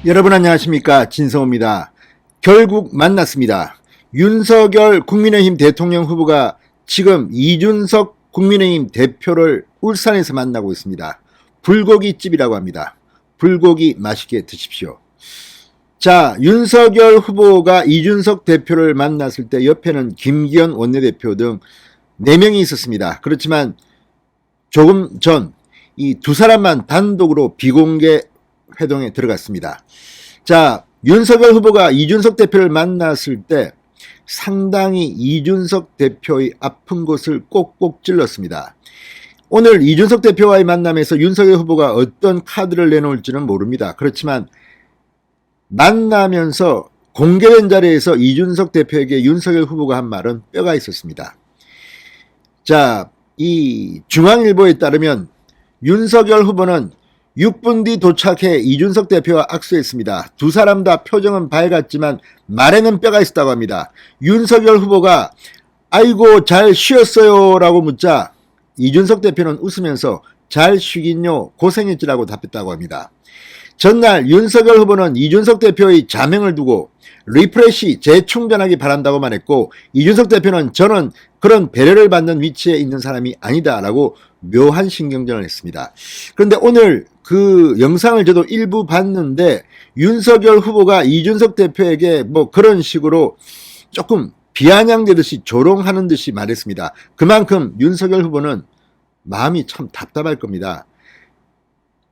여러분 안녕하십니까, 진성호입니다. 결국 만났습니다. 윤석열 국민의힘 대통령 후보가 지금 이준석 국민의힘 대표를 울산에서 만나고 있습니다. 불고기집이라고 합니다. 불고기 맛있게 드십시오. 자, 윤석열 후보가 이준석 대표를 만났을 때 옆에는 김기현 원내대표 등 4명이 있었습니다. 그렇지만 조금 전 이 두 사람만 단독으로 비공개 회동에 들어갔습니다. 자, 윤석열 후보가 이준석 대표를 만났을 때 상당히 이준석 대표의 아픈 곳을 꼭꼭 찔렀습니다. 오늘 이준석 대표와의 만남에서 윤석열 후보가 어떤 카드를 내놓을지는 모릅니다. 그렇지만 만나면서 공개된 자리에서 이준석 대표에게 윤석열 후보가 한 말은 뼈가 있었습니다. 자, 이 중앙일보에 따르면 윤석열 후보는 6분 뒤 도착해 이준석 대표와 악수했습니다. 두 사람 다 표정은 밝았지만 말에는 뼈가 있었다고 합니다. 윤석열 후보가 아이고 잘 쉬었어요 라고 묻자 이준석 대표는 웃으면서 잘 쉬긴요 고생했지라고 답했다고 합니다. 전날 윤석열 후보는 이준석 대표의 자명을 두고 리프레시 재충전하기 바란다고 말했고, 이준석 대표는 저는 그런 배려를 받는 위치에 있는 사람이 아니다 라고 묘한 신경전을 했습니다. 그런데 오늘 그 영상을 저도 일부 봤는데 윤석열 후보가 이준석 대표에게 뭐 그런 식으로 조금 비아냥대듯이 조롱하는 듯이 말했습니다. 그만큼 윤석열 후보는 마음이 참 답답할 겁니다.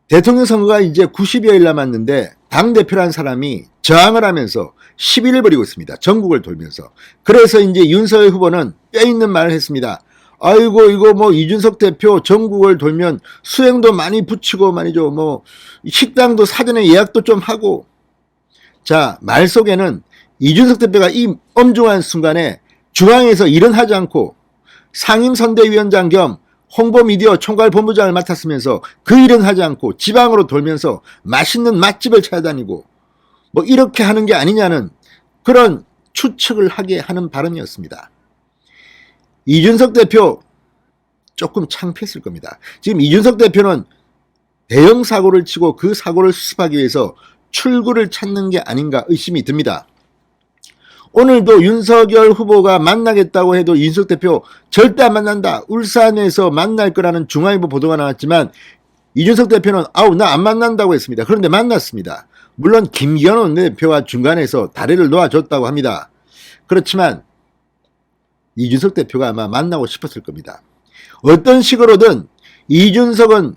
대통령 선거가 이제 90여일 남았는데 당대표란 사람이 저항을 하면서 시비를 벌이고 있습니다. 전국을 돌면서. 그래서 이제 윤석열 후보는 뼈 있는 말을 했습니다. 아이고 이거 뭐 이준석 대표 전국을 돌면 수행도 많이 붙이고 말이죠. 뭐 식당도 사전에 예약도 좀 하고. 자, 말 속에는 이준석 대표가 이 엄중한 순간에 중앙에서 일은 하지 않고 상임선대위원장 겸 홍보미디어 총괄본부장을 맡았으면서 그 일은 하지 않고 지방으로 돌면서 맛있는 맛집을 찾아다니고 뭐 이렇게 하는 게 아니냐는 그런 추측을 하게 하는 발언이었습니다. 이준석 대표 조금 창피했을 겁니다. 지금 이준석 대표는 대형 사고를 치고 그 사고를 수습하기 위해서 출구를 찾는 게 아닌가 의심이 듭니다. 오늘도 윤석열 후보가 만나겠다고 해도 이준석 대표 절대 안 만난다. 울산에서 만날 거라는 중앙일보 보도가 나왔지만 이준석 대표는 아우 나 안 만난다고 했습니다. 그런데 만났습니다. 물론 김기현 원내대표가 중간에서 다리를 놓아줬다고 합니다. 그렇지만 이준석 대표가 아마 만나고 싶었을 겁니다. 어떤 식으로든 이준석은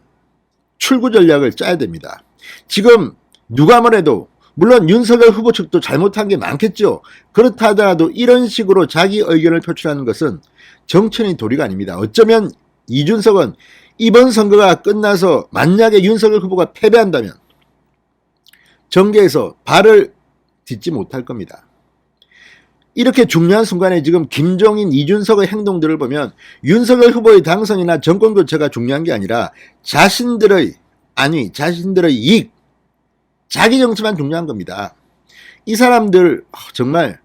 출구 전략을 짜야 됩니다. 지금 누가 뭐래도 물론 윤석열 후보 측도 잘못한 게 많겠죠. 그렇다 하더라도 이런 식으로 자기 의견을 표출하는 것은 정치인의 도리가 아닙니다. 어쩌면 이준석은 이번 선거가 끝나서 만약에 윤석열 후보가 패배한다면 정계에서 발을 딛지 못할 겁니다. 이렇게 중요한 순간에 지금 김종인, 이준석의 행동들을 보면 윤석열 후보의 당선이나 정권 교체가 중요한 게 아니라 자신들의 이익, 자기 정치만 중요한 겁니다. 이 사람들 정말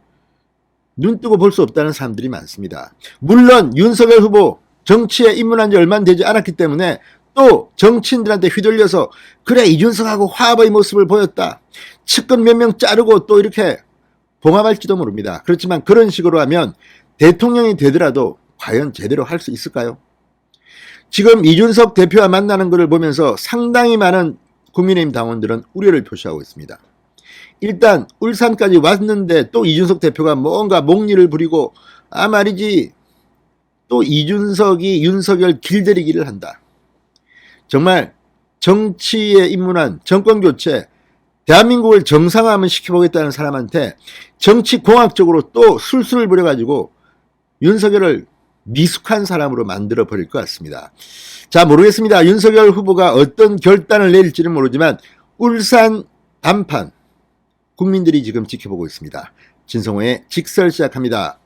눈 뜨고 볼 수 없다는 사람들이 많습니다. 물론 윤석열 후보 정치에 입문한 지 얼마 되지 않았기 때문에 또 정치인들한테 휘둘려서 그래 이준석하고 화합의 모습을 보였다. 측근 몇 명 자르고 또 이렇게 봉합할지도 모릅니다. 그렇지만 그런 식으로 하면 대통령이 되더라도 과연 제대로 할 수 있을까요? 지금 이준석 대표와 만나는 것을 보면서 상당히 많은 국민의힘 당원들은 우려를 표시하고 있습니다. 일단 울산까지 왔는데 또 이준석 대표가 뭔가 목리를 부리고 말이지 또 이준석이 윤석열 길들이기를 한다. 정말 정치에 입문한 정권교체 대한민국을 정상화하면 시켜보겠다는 사람한테 정치공학적으로 또 술수를 부려가지고 윤석열을 미숙한 사람으로 만들어 버릴 것 같습니다. 자, 모르겠습니다. 윤석열 후보가 어떤 결단을 내릴지는 모르지만 울산 단판 국민들이 지금 지켜보고 있습니다. 진성호의 직설 시작합니다.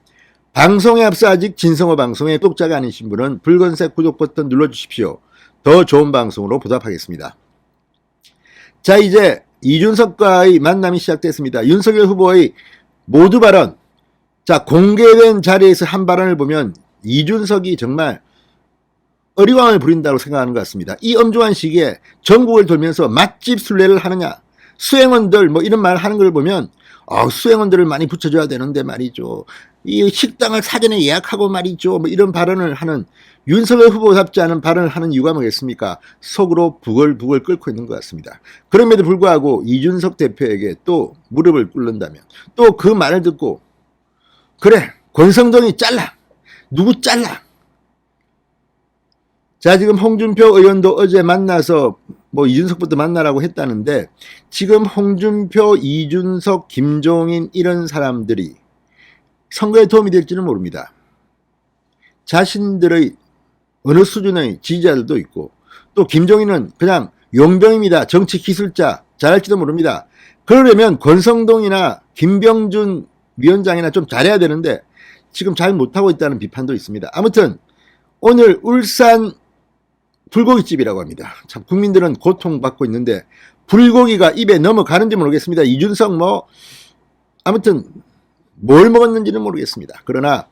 방송에 앞서 아직 진성호 방송의 구독자가 아니신 분은 붉은색 구독 버튼 눌러주십시오. 더 좋은 방송으로 보답하겠습니다. 자, 이제 이준석과의 만남이 시작됐습니다. 윤석열 후보의 모두 발언, 자, 공개된 자리에서 한 발언을 보면 이준석이 정말 어리광을 부린다고 생각하는 것 같습니다. 이 엄중한 시기에 전국을 돌면서 맛집 순례를 하느냐, 수행원들 뭐 이런 말 하는 걸 보면 수행원들을 많이 붙여줘야 되는데 말이죠. 이 식당을 사전에 예약하고 말이죠. 뭐 이런 발언을 하는 윤석열 후보답지 않은 발언을 하는 이유가 뭐겠습니까? 속으로 부글부글 끓고 있는 것 같습니다. 그럼에도 불구하고 이준석 대표에게 또 무릎을 꿇는다면 또 그 말을 듣고 그래 권성동이 잘라 누구 잘라. 자, 지금 홍준표 의원도 어제 만나서 뭐 이준석부터 만나라고 했다는데 지금 홍준표, 이준석, 김종인 이런 사람들이 선거에 도움이 될지는 모릅니다. 자신들의 어느 수준의 지지자들도 있고 또 김종인은 그냥 용병입니다. 정치 기술자 잘할지도 모릅니다. 그러려면 권성동이나 김병준 위원장이나 좀 잘해야 되는데 지금 잘 못하고 있다는 비판도 있습니다. 아무튼 오늘 울산 불고기집이라고 합니다. 참 국민들은 고통받고 있는데 불고기가 입에 넘어가는지 모르겠습니다. 이준석 뭐 아무튼 뭘 먹었는지는 모르겠습니다. 그러나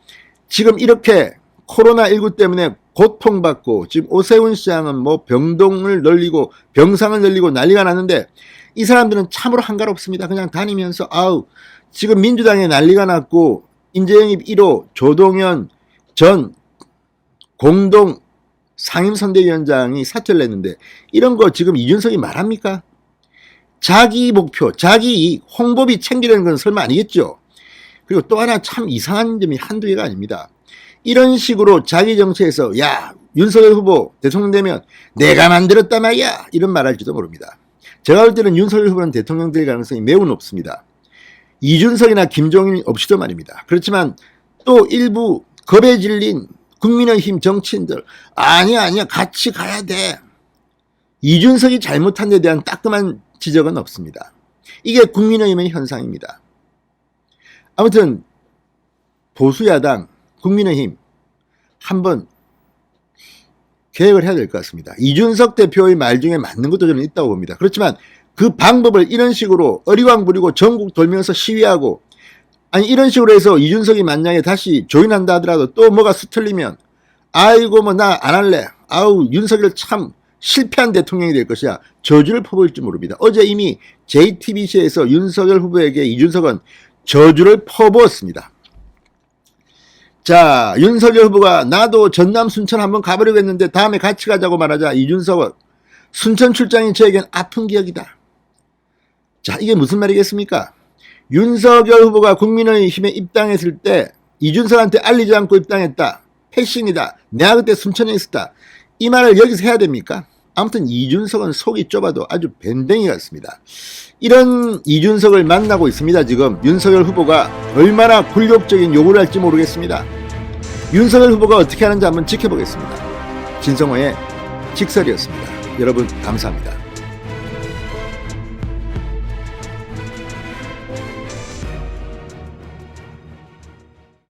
지금 이렇게 코로나19 때문에 고통받고 지금 오세훈 시장은 뭐 병동을 늘리고 병상을 늘리고 난리가 났는데 이 사람들은 참으로 한가롭습니다. 그냥 다니면서 지금 민주당에 난리가 났고 인재영입 1호 조동현 전 공동 상임선대위원장이 사퇴를 했는데 이런 거 지금 이준석이 말합니까? 자기 목표, 자기 홍보비 챙기려는 건 설마 아니겠죠? 그리고 또 하나 참 이상한 점이 한두 개가 아닙니다. 이런 식으로 자기 정치에서 야 윤석열 후보 대통령 되면 내가 만들었다 말이야 이런 말 할지도 모릅니다. 제가 볼 때는 윤석열 후보는 대통령 될 가능성이 매우 높습니다. 이준석이나 김종인 없이도 말입니다. 그렇지만 또 일부 겁에 질린 국민의힘 정치인들 아니야 같이 가야 돼. 이준석이 잘못한 데 대한 따끔한 지적은 없습니다. 이게 국민의힘의 현상입니다. 아무튼 보수야당 국민의힘 한번 계획을 해야 될 것 같습니다. 이준석 대표의 말 중에 맞는 것도 저는 있다고 봅니다. 그렇지만 그 방법을 이런 식으로 어리광 부리고 전국 돌면서 시위하고 이런 식으로 해서 이준석이 만약에 다시 조인한다 하더라도 또 뭐가 수틀리면 아이고 뭐 나 안 할래. 윤석열 참 실패한 대통령이 될 것이야. 저주를 퍼부을지 모릅니다. 어제 이미 JTBC에서 윤석열 후보에게 이준석은 저주를 퍼부었습니다. 자, 윤석열 후보가 나도 전남 순천 한번 가보려고 했는데 다음에 같이 가자고 말하자 이준석은 순천 출장이 저에겐 아픈 기억이다. 자, 이게 무슨 말이겠습니까? 윤석열 후보가 국민의힘에 입당했을 때 이준석한테 알리지 않고 입당했다. 패신이다. 내가 그때 순천에 있었다. 이 말을 여기서 해야 됩니까? 아무튼 이준석은 속이 좁아도 아주 밴댕이 같습니다. 이런 이준석을 만나고 있습니다. 지금 윤석열 후보가 얼마나 굴욕적인 요구를 할지 모르겠습니다. 윤석열 후보가 어떻게 하는지 한번 지켜보겠습니다. 진성호의 직설이었습니다. 여러분 감사합니다.